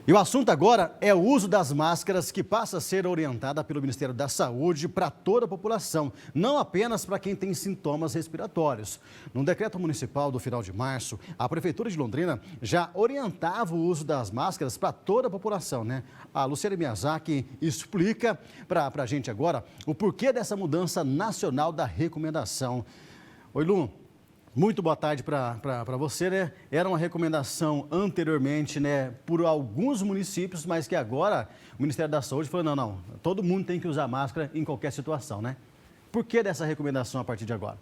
E o assunto agora é o uso das máscaras, que passa a ser orientada pelo Ministério da Saúde para toda a população, não apenas para quem tem sintomas respiratórios. No decreto municipal do final de março, a Prefeitura de Londrina já orientava o uso das máscaras para toda a população, né? A Luciane Miyazaki explica para a gente agora o porquê dessa mudança nacional da recomendação. Oi, Lu. Muito boa tarde para você, né? Era uma recomendação anteriormente, né, por alguns municípios, mas que agora o Ministério da Saúde falou, não, todo mundo tem que usar máscara em qualquer situação, né? Por que dessa recomendação a partir de agora?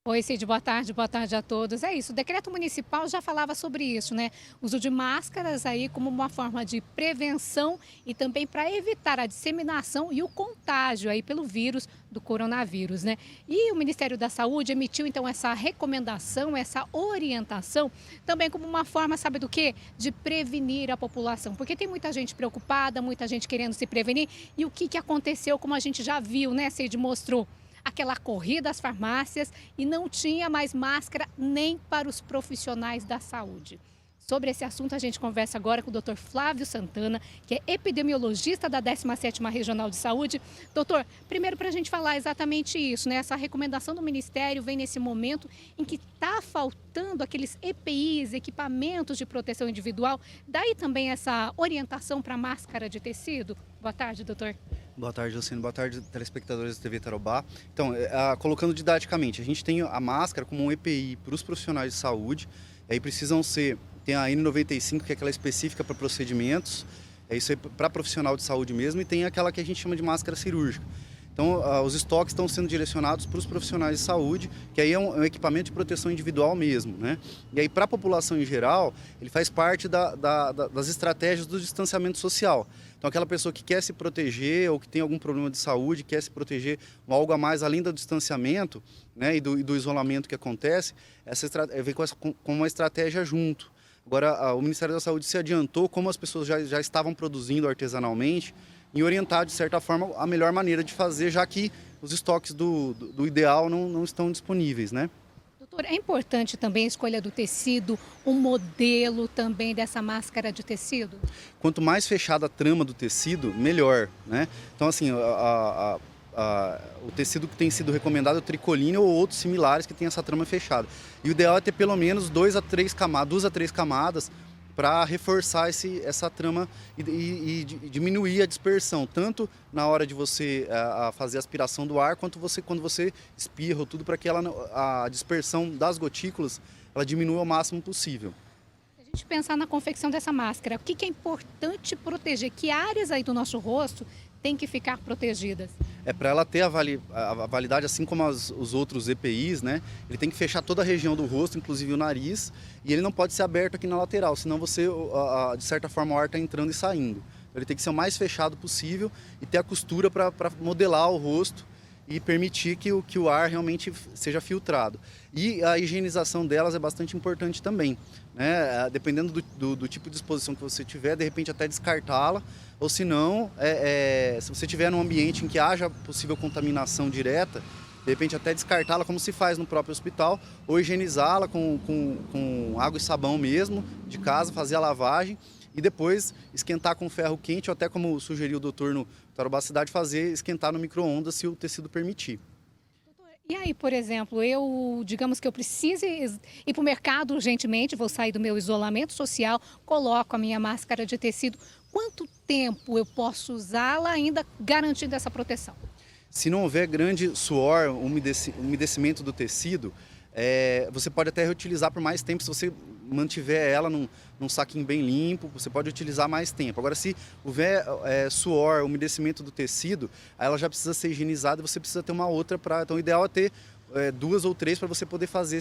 Oi, Cid, boa tarde a todos. É isso, o decreto municipal já falava sobre isso, né? Uso de máscaras aí como uma forma de prevenção e também para evitar a disseminação e o contágio aí pelo vírus do coronavírus, né? E o Ministério da Saúde emitiu então essa recomendação, essa orientação, também como uma forma, sabe do quê? De prevenir a população, porque tem muita gente preocupada, muita gente querendo se prevenir. E o que aconteceu, como a gente já viu, né, Cid mostrou? Aquela corrida às farmácias e não tinha mais máscara nem para os profissionais da saúde. Sobre esse assunto, a gente conversa agora com o Dr. Flávio Santana, que é epidemiologista da 17ª Regional de Saúde. Doutor, primeiro para a gente falar exatamente isso, né? Essa recomendação do Ministério vem nesse momento em que está faltando aqueles EPIs, equipamentos de proteção individual. Daí também essa orientação para máscara de tecido. Boa tarde, doutor. Boa tarde, Luciano. Boa tarde, telespectadores da TV Tarobá. Então, colocando didaticamente, a gente tem a máscara como um EPI para os profissionais de saúde. Aí precisam ser, tem a N95, que é aquela específica para procedimentos, é isso aí para profissional de saúde mesmo, e tem aquela que a gente chama de máscara cirúrgica. Então, os estoques estão sendo direcionados para os profissionais de saúde, que aí é um equipamento de proteção individual mesmo, né? E aí, para a população em geral, ele faz parte das estratégias do distanciamento social. Então, aquela pessoa que quer se proteger ou que tem algum problema de saúde, quer se proteger algo a mais além do distanciamento, né, e do isolamento que acontece, vem com uma estratégia junto. Agora, o Ministério da Saúde se adiantou, como as pessoas já estavam produzindo artesanalmente, em orientar, de certa forma, a melhor maneira de fazer, já que os estoques do ideal não estão disponíveis, né? Doutor, é importante também a escolha do tecido, o modelo também dessa máscara de tecido? Quanto mais fechada a trama do tecido, melhor, né? Então, assim, o tecido que tem sido recomendado é o tricoline ou outros similares que tem essa trama fechada. E o ideal é ter pelo menos 2 a 3 camadas para reforçar essa trama e diminuir a dispersão, tanto na hora de você fazer a aspiração do ar, quanto quando você espirra tudo, para que a dispersão das gotículas ela diminua ao máximo possível. Se a gente pensar na confecção dessa máscara, o que é importante proteger? Que áreas aí do nosso rosto têm que ficar protegidas? Para ela ter a validade, assim como os outros EPIs, né? Ele tem que fechar toda a região do rosto, inclusive o nariz, e ele não pode ser aberto aqui na lateral, senão de certa forma, o ar está entrando e saindo. Ele tem que ser o mais fechado possível e ter a costura para modelar o rosto e permitir que o ar realmente seja filtrado. E a higienização delas é bastante importante também, né? Dependendo do tipo de exposição que você tiver, de repente até descartá-la, ou se não, se você estiver num ambiente em que haja possível contaminação direta, de repente até descartá-la como se faz no próprio hospital, ou higienizá-la com água e sabão mesmo, de casa, fazer a lavagem, e depois esquentar com ferro quente, ou até como sugeriu o doutor no Tarobá Cidade, esquentar no micro-ondas se o tecido permitir. E aí, por exemplo, digamos que eu precise ir para o mercado urgentemente, vou sair do meu isolamento social, coloco a minha máscara de tecido. Quanto tempo eu posso usá-la ainda garantindo essa proteção? Se não houver grande suor, umedecimento do tecido, você pode até reutilizar por mais tempo. Se você mantiver ela num saquinho bem limpo, você pode utilizar mais tempo. Agora, se houver suor, umedecimento do tecido, aí ela já precisa ser higienizada e você precisa ter uma outra para... Então, o ideal é ter 2 ou 3 para você poder fazer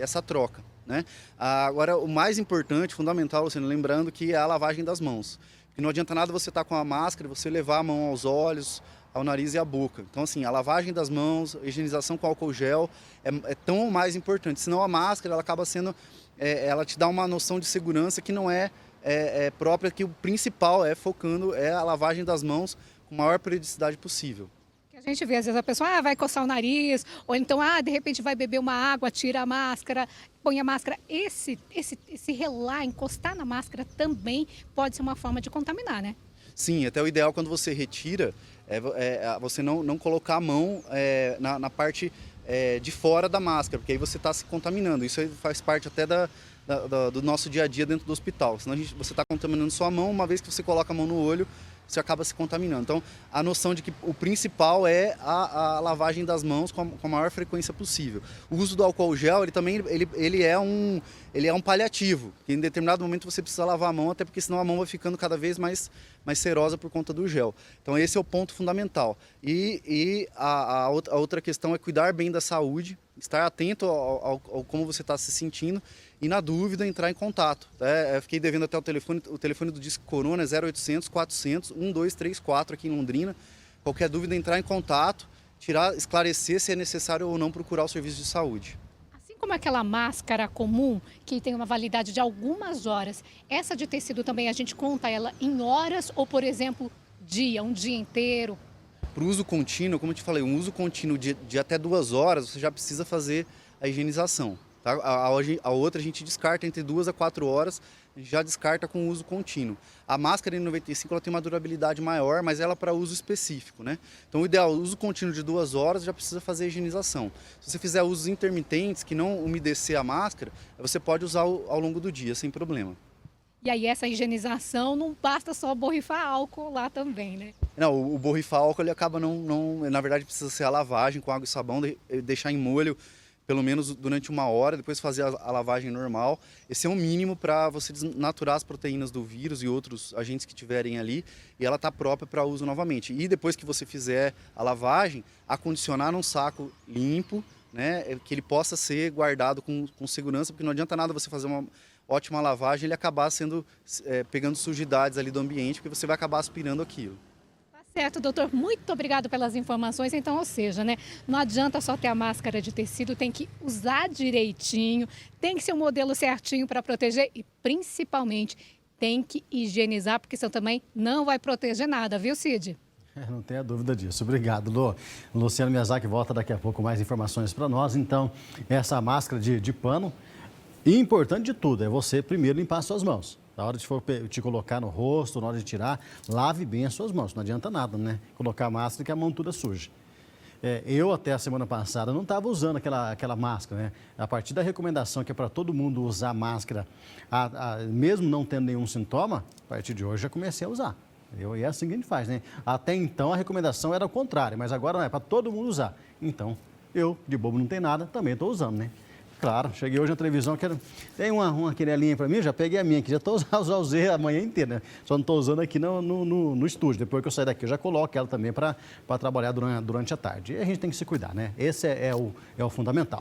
essa troca, né? Agora, o mais importante, fundamental, Luciano, lembrando que é a lavagem das mãos. Porque não adianta nada você estar com a máscara e você levar a mão aos olhos, ao nariz e à boca. Então, assim, a lavagem das mãos, a higienização com álcool gel é tão mais importante. Senão a máscara, ela acaba sendo... ela te dá uma noção de segurança que não é própria, que o principal focando a lavagem das mãos com a maior periodicidade possível. A A gente vê, às vezes, a pessoa vai coçar o nariz, ou então, de repente vai beber uma água, tira a máscara, põe a máscara. Esse relar, encostar na máscara também pode ser uma forma de contaminar, né? Sim, até o ideal quando você retira é você não colocar a mão na parte de fora da máscara, porque aí você está se contaminando. Isso aí faz parte até do nosso dia a dia dentro do hospital. Senão você está contaminando sua mão, uma vez que você coloca a mão no olho, você acaba se contaminando. Então, a noção de que o principal é a lavagem das mãos com a maior frequência possível. O uso do álcool gel, ele é um paliativo. Em determinado momento você precisa lavar a mão, até porque senão a mão vai ficando cada vez mais serosa por conta do gel. Então, esse é o ponto fundamental. E a outra questão é cuidar bem da saúde, estar atento ao como você está se sentindo e, na dúvida, entrar em contato. Eu fiquei devendo até o telefone do Disque Corona é 0800 400 1234 aqui em Londrina. Qualquer dúvida, entrar em contato, esclarecer se é necessário ou não procurar o serviço de saúde. Assim como aquela máscara comum, que tem uma validade de algumas horas, essa de tecido também a gente conta ela em horas ou, por exemplo, um dia inteiro? Para o uso contínuo, como eu te falei, um uso contínuo de até 2 horas, você já precisa fazer a higienização. Tá? A outra a gente descarta entre 2 a 4 horas, a gente já descarta com uso contínuo. A máscara N95 ela tem uma durabilidade maior, mas ela é para uso específico, né? Então o ideal, o uso contínuo de 2 horas já precisa fazer a higienização. Se você fizer usos intermitentes, que não umedecer a máscara, você pode usar ao longo do dia, sem problema. E aí essa higienização não basta só borrifar álcool lá também, né? Não, o borrifar álcool ele acaba na verdade precisa ser a lavagem com água e sabão, deixar em molho pelo menos durante 1 hora, depois fazer a lavagem normal. Esse é o mínimo para você desnaturar as proteínas do vírus e outros agentes que tiverem ali, e ela está própria para uso novamente. E depois que você fizer a lavagem, acondicionar num saco limpo, né, que ele possa ser guardado com segurança, porque não adianta nada você fazer uma ótima lavagem e ele acabar pegando sujidades ali do ambiente, porque você vai acabar aspirando aquilo. Certo, doutor, muito obrigado pelas informações. Então, ou seja, né, não adianta só ter a máscara de tecido, tem que usar direitinho, tem que ser um modelo certinho para proteger e, principalmente, tem que higienizar, porque senão também não vai proteger nada, viu, Cid? Não tenha dúvida disso. Obrigado, Lu. Luciano Miyazaki volta daqui a pouco mais informações para nós. Então, essa máscara de pano, e importante de tudo, é você primeiro limpar as suas mãos. Na hora de for te colocar no rosto, na hora de tirar, lave bem as suas mãos. Não adianta nada, né? Colocar a máscara que a mão toda suja. Eu até a semana passada não estava usando aquela máscara, né? A partir da recomendação que é para todo mundo usar máscara, mesmo não tendo nenhum sintoma, a partir de hoje já comecei a usar. E é assim que a gente faz, né? Até então a recomendação era o contrário, mas agora não é para todo mundo usar. Então, eu, de bobo não tem nada, também estou usando, né? Claro, cheguei hoje na televisão, tem uma quinelinha para mim, já peguei a minha, que já usei a manhã inteira, né? Só não estou usando aqui no estúdio. Depois que eu sair daqui, eu já coloco ela também para trabalhar durante a tarde. E a gente tem que se cuidar, né? Esse é o fundamental.